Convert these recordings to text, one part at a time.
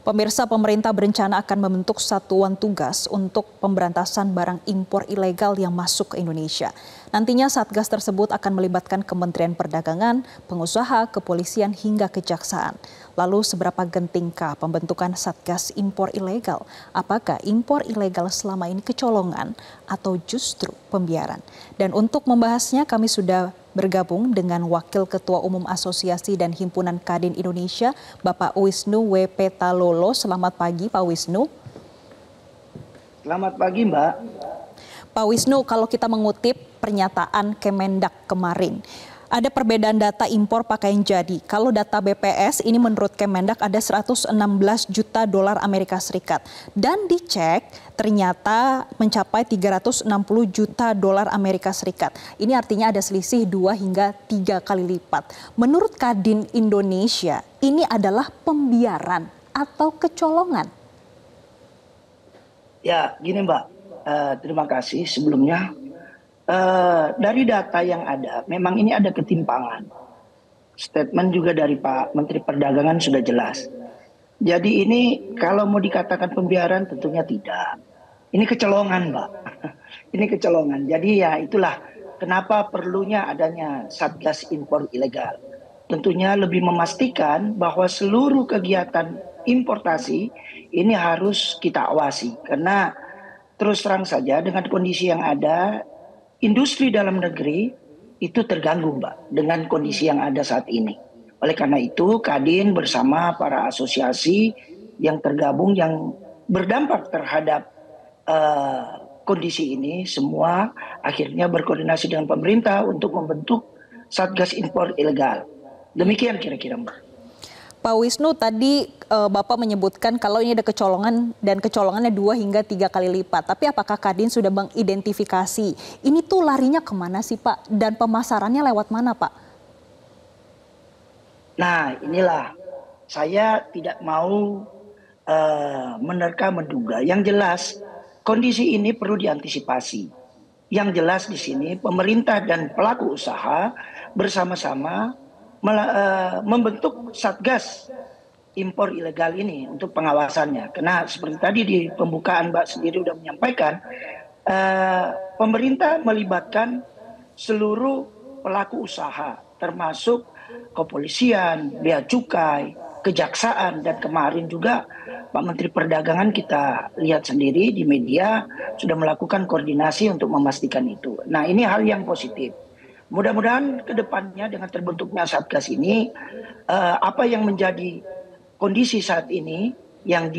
Pemirsa, pemerintah berencana akan membentuk satuan tugas untuk pemberantasan barang impor ilegal yang masuk ke Indonesia. Nantinya Satgas tersebut akan melibatkan Kementerian Perdagangan, pengusaha, kepolisian hingga kejaksaan. Lalu seberapa gentingkah pembentukan Satgas impor ilegal? Apakah impor ilegal selama ini kecolongan atau justru pembiaran? Dan untuk membahasnya kami sudah bergabung dengan Wakil Ketua Umum Asosiasi dan Himpunan Kadin Indonesia, Bapak Wisnu W. Petalolo. Selamat pagi, Pak Wisnu. Selamat pagi, Mbak. Pak Wisnu, kalau kita mengutip pernyataan Kemendak kemarin, ada perbedaan data impor pakaian jadi. Kalau data BPS ini menurut Kemendak ada 116 juta dolar Amerika Serikat. Dan dicek ternyata mencapai 360 juta dolar Amerika Serikat. Ini artinya ada selisih 2 hingga 3 kali lipat. Menurut Kadin Indonesia, ini adalah pembiaran atau kecolongan? Ya, gini Mbak, terima kasih sebelumnya. Dari data yang ada, memang ini ada ketimpangan. Statement juga dari Pak Menteri Perdagangan sudah jelas. Jadi ini kalau mau dikatakan pembiaran tentunya tidak. Ini kecolongan, Mbak. Ini kecolongan. Jadi ya itulah kenapa perlunya adanya Satgas Impor Ilegal. Tentunya lebih memastikan bahwa seluruh kegiatan importasi ini harus kita awasi. Karena terus terang saja dengan kondisi yang ada, industri dalam negeri itu terganggu, Mbak, dengan kondisi yang ada saat ini. Oleh karena itu, Kadin bersama para asosiasi yang tergabung yang berdampak terhadap kondisi ini, semua akhirnya berkoordinasi dengan pemerintah untuk membentuk Satgas Impor Ilegal. Demikian kira-kira, Mbak. Pak Wisnu, tadi Bapak menyebutkan kalau ini ada kecolongan dan kecolongannya 2 hingga 3 kali lipat. Tapi apakah Kadin sudah mengidentifikasi ini tuh larinya kemana sih Pak? Dan pemasarannya lewat mana Pak? Nah inilah saya tidak mau menerka menduga. Yang jelas kondisi ini perlu diantisipasi. Yang jelas di sini pemerintah dan pelaku usaha bersama-sama membentuk Satgas Impor Ilegal ini untuk pengawasannya. Karena seperti tadi di pembukaan Mbak sendiri sudah menyampaikan, pemerintah melibatkan seluruh pelaku usaha, termasuk kepolisian, bea cukai, kejaksaan, dan kemarin juga Pak Menteri Perdagangan kita lihat sendiri di media sudah melakukan koordinasi untuk memastikan itu. Nah ini hal yang positif. Mudah-mudahan ke depannya dengan terbentuknya Satgas ini, apa yang menjadi kondisi saat ini yang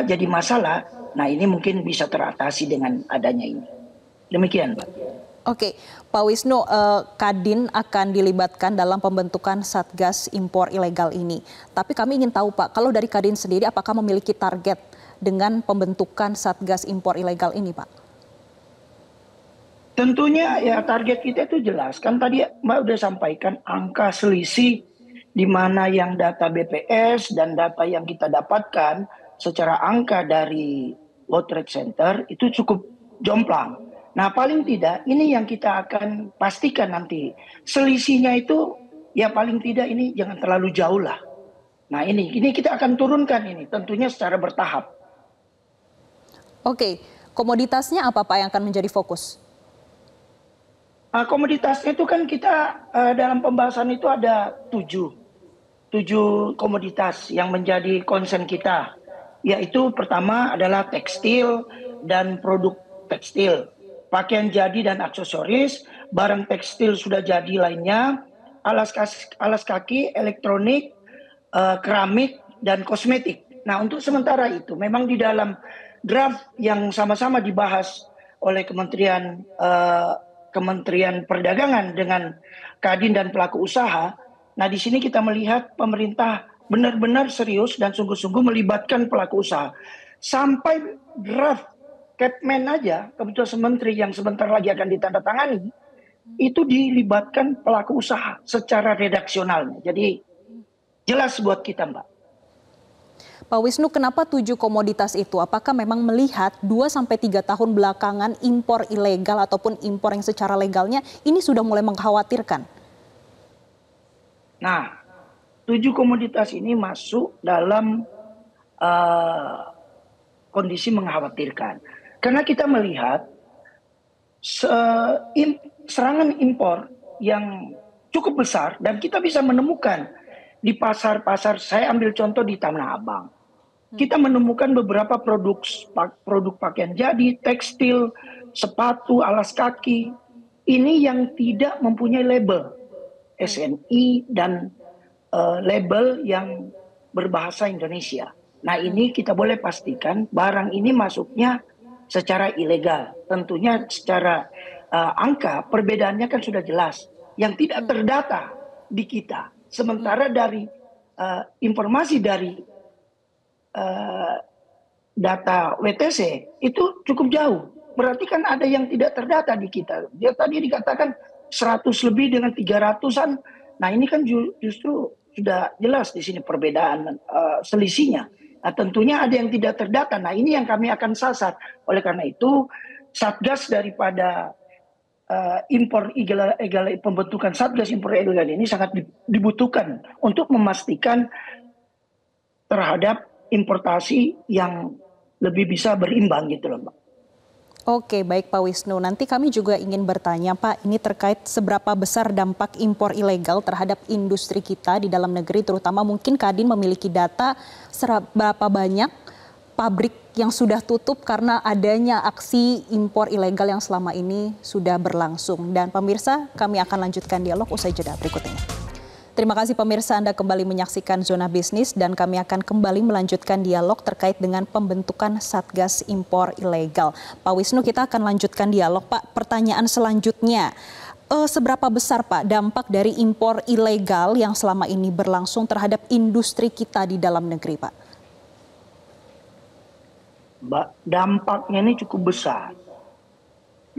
jadi masalah, nah ini mungkin bisa teratasi dengan adanya ini. Demikian, Pak. Oke, Pak Wisnu, Kadin akan dilibatkan dalam pembentukan Satgas Impor Ilegal ini. Tapi kami ingin tahu Pak, kalau dari Kadin sendiri apakah memiliki target dengan pembentukan Satgas Impor Ilegal ini Pak? Tentunya ya target kita itu jelas. Kan tadi Mbak udah sampaikan angka selisih di mana yang data BPS dan data yang kita dapatkan secara angka dari World Trade Center itu cukup jomplang. Nah paling tidak ini yang kita akan pastikan nanti. Selisihnya itu ya paling tidak ini jangan terlalu jauh lah. Nah ini kita akan turunkan ini tentunya secara bertahap. Oke, komoditasnya apa Pak yang akan menjadi fokus? Komoditasnya itu kan kita dalam pembahasan itu ada 7 komoditas yang menjadi concern kita, yaitu pertama adalah tekstil dan produk tekstil, pakaian jadi dan aksesoris, barang tekstil sudah jadi lainnya, alas kaki, elektronik, keramik, dan kosmetik. Nah untuk sementara itu memang di dalam draft yang sama-sama dibahas oleh Kementerian Perdagangan dengan Kadin dan pelaku usaha. Nah di sini kita melihat pemerintah benar-benar serius dan sungguh-sungguh melibatkan pelaku usaha. Sampai draft Kepmen aja, keputusan menteri yang sebentar lagi akan ditandatangani, itu dilibatkan pelaku usaha secara redaksionalnya. Jadi jelas buat kita, Mbak. Pak Wisnu, kenapa 7 komoditas itu? Apakah memang melihat 2-3 tahun belakangan impor ilegal ataupun impor yang secara legalnya ini sudah mulai mengkhawatirkan? Nah, 7 komoditas ini masuk dalam uh, kondisi mengkhawatirkan. Karena kita melihat serangan impor yang cukup besar dan kita bisa menemukan di pasar-pasar, saya ambil contoh di Tanah Abang. Kita menemukan beberapa produk pakaian jadi, tekstil, sepatu, alas kaki, ini yang tidak mempunyai label SNI dan label yang berbahasa Indonesia. Nah, ini kita boleh pastikan barang ini masuknya secara ilegal. Tentunya secara angka perbedaannya kan sudah jelas. Yang tidak terdata di kita. Sementara dari informasi dari data WTC itu cukup jauh. Berarti kan ada yang tidak terdata di kita. Dia tadi dikatakan 100 lebih dengan 300-an. Nah, ini kan justru sudah jelas di sini perbedaan selisihnya. Nah, tentunya ada yang tidak terdata. Nah, ini yang kami akan sasar. Oleh karena itu, Satgas daripada pembentukan Satgas impor ilegal ini sangat dibutuhkan untuk memastikan terhadap importasi yang lebih bisa berimbang gitu loh, Mbak. Oke, baik Pak Wisnu. Nanti kami juga ingin bertanya, Pak, ini terkait seberapa besar dampak impor ilegal terhadap industri kita di dalam negeri, terutama mungkin Kadin memiliki data seberapa banyak pabrik yang sudah tutup karena adanya aksi impor ilegal yang selama ini sudah berlangsung. Dan pemirsa, kami akan lanjutkan dialog usai jeda berikut ini. Terima kasih pemirsa, Anda kembali menyaksikan Zona Bisnis dan kami akan kembali melanjutkan dialog terkait dengan pembentukan Satgas Impor Ilegal. Pak Wisnu, kita akan lanjutkan dialog. Pak, pertanyaan selanjutnya, seberapa besar Pak dampak dari impor ilegal yang selama ini berlangsung terhadap industri kita di dalam negeri, Pak? Mbak, dampaknya ini cukup besar.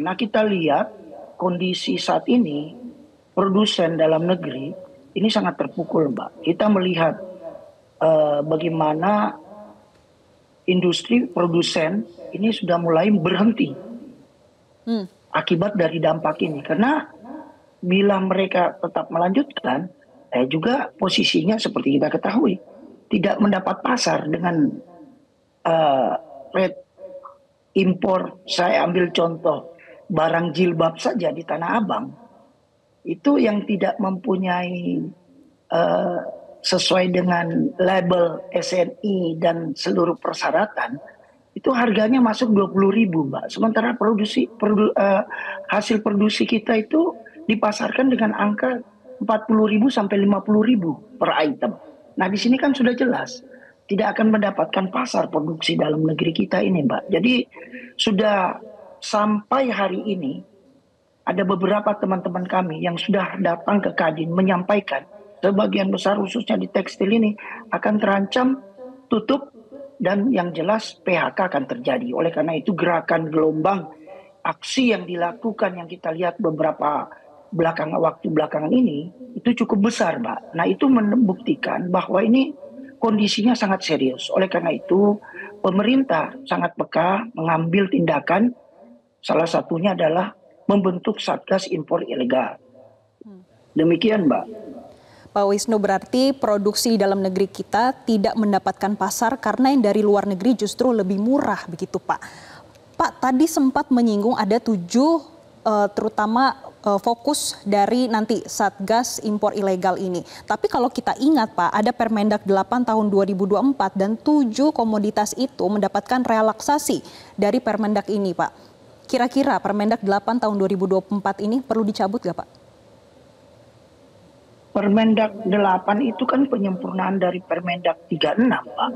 Nah, kita lihat kondisi saat ini produsen dalam negeri ini sangat terpukul, Mbak. Kita melihat bagaimana industri produsen ini sudah mulai berhenti akibat dari dampak ini. Karena bila mereka tetap melanjutkan, juga posisinya seperti kita ketahui tidak mendapat pasar dengan rate impor. Saya ambil contoh barang jilbab saja di Tanah Abang. Itu yang tidak mempunyai sesuai dengan label SNI dan seluruh persyaratan, itu harganya masuk 20.000, Mbak. Sementara hasil produksi kita itu dipasarkan dengan angka 40.000 sampai 50.000 per item. Nah, di sini kan sudah jelas tidak akan mendapatkan pasar produksi dalam negeri kita ini, Mbak. Jadi sudah sampai hari ini ada beberapa teman-teman kami yang sudah datang ke Kadin menyampaikan sebagian besar khususnya di tekstil ini akan terancam tutup dan yang jelas PHK akan terjadi. Oleh karena itu gerakan gelombang aksi yang dilakukan yang kita lihat beberapa waktu belakangan ini itu cukup besar, Mbak. Nah, itu membuktikan bahwa ini kondisinya sangat serius. Oleh karena itu pemerintah sangat peka mengambil tindakan, salah satunya adalah membentuk Satgas Impor Ilegal. Demikian, Mbak. Pak Wisnu, berarti produksi dalam negeri kita tidak mendapatkan pasar karena yang dari luar negeri justru lebih murah, begitu Pak. Pak, tadi sempat menyinggung ada 7 terutama fokus dari nanti Satgas Impor Ilegal ini. Tapi kalau kita ingat Pak, ada Permendak 8 tahun 2024 dan 7 komoditas itu mendapatkan relaksasi dari Permendak ini, Pak. Kira-kira Permendak 8 tahun 2024 ini perlu dicabut nggak, Pak? Permendak 8 itu kan penyempurnaan dari Permendak 36, Pak.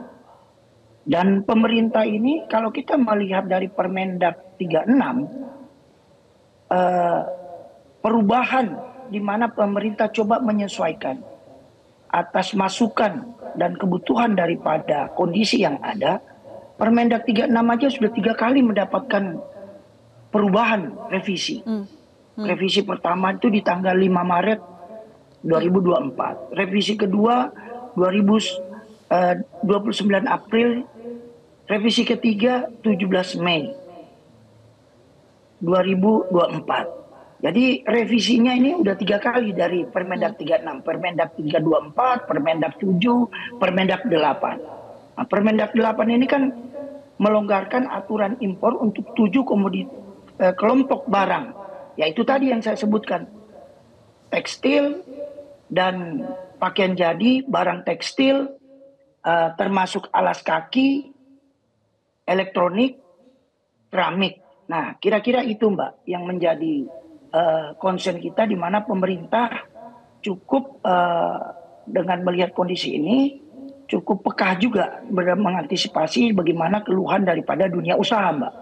Dan pemerintah ini kalau kita melihat dari Permendak 36, perubahan di mana pemerintah coba menyesuaikan atas masukan dan kebutuhan daripada kondisi yang ada, Permendak 36 aja sudah 3 kali mendapatkan perubahan revisi. Revisi pertama itu di tanggal 5 Maret 2024. Revisi kedua 29 April. Revisi ketiga 17 Mei 2024. Jadi revisinya ini udah 3 kali dari Permendak 36, Permendak 324, Permendak 7, Permendak 8. Nah, Permendak 8 ini kan melonggarkan aturan impor untuk 7 kelompok barang. Yaitu tadi yang saya sebutkan. Tekstil dan pakaian jadi, barang tekstil, termasuk alas kaki, elektronik, keramik. Nah, kira-kira itu Mbak yang menjadi concern kita, di mana pemerintah cukup dengan melihat kondisi ini cukup peka juga mengantisipasi bagaimana keluhan daripada dunia usaha, Mbak.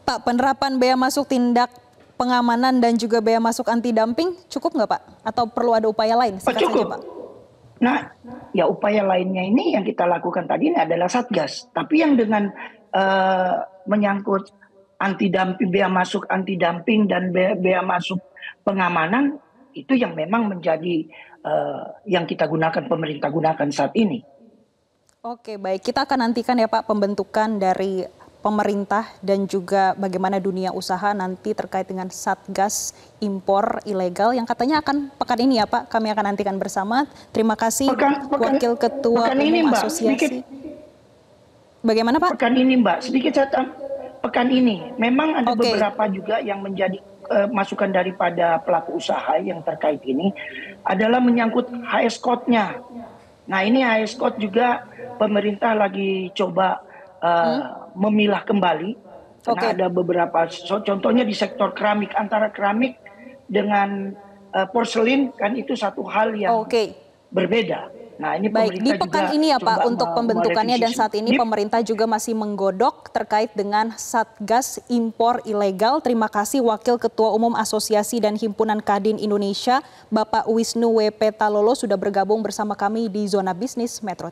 Pak, penerapan bea masuk tindak pengamanan dan juga bea masuk anti dumping cukup nggak Pak? Atau perlu ada upaya lain? Singkat Cukup. saja, Pak. Nah, ya upaya lainnya ini yang kita lakukan tadi ini adalah Satgas. Tapi yang dengan menyangkut anti dumping, bea masuk anti dumping dan bea masuk pengamanan, itu yang memang menjadi yang kita gunakan, pemerintah gunakan saat ini. Oke, baik. Kita akan nantikan ya Pak pembentukan dari pemerintah dan juga bagaimana dunia usaha nanti terkait dengan Satgas impor ilegal yang katanya akan pekan ini ya Pak. Kami akan nantikan bersama. Terima kasih Wakil Ketua Umum Asosiasi. Bagaimana Pak? Pekan ini Mbak, sedikit saya pekan ini memang ada beberapa juga yang menjadi masukan daripada pelaku usaha yang terkait ini adalah menyangkut HS code-nya. Nah, ini HS code juga pemerintah lagi coba memilah kembali. Karena ada beberapa, contohnya di sektor keramik, antara keramik dengan porselin kan itu satu hal yang berbeda. Nah, ini baik, di pekan ini ya Pak untuk pembentukannya, dan saat ini pemerintah juga masih menggodok terkait dengan Satgas impor ilegal. Terima kasih Wakil Ketua Umum Asosiasi dan Himpunan Kadin Indonesia, Bapak Wisnu W. Petalolo sudah bergabung bersama kami di Zona Bisnis Metro.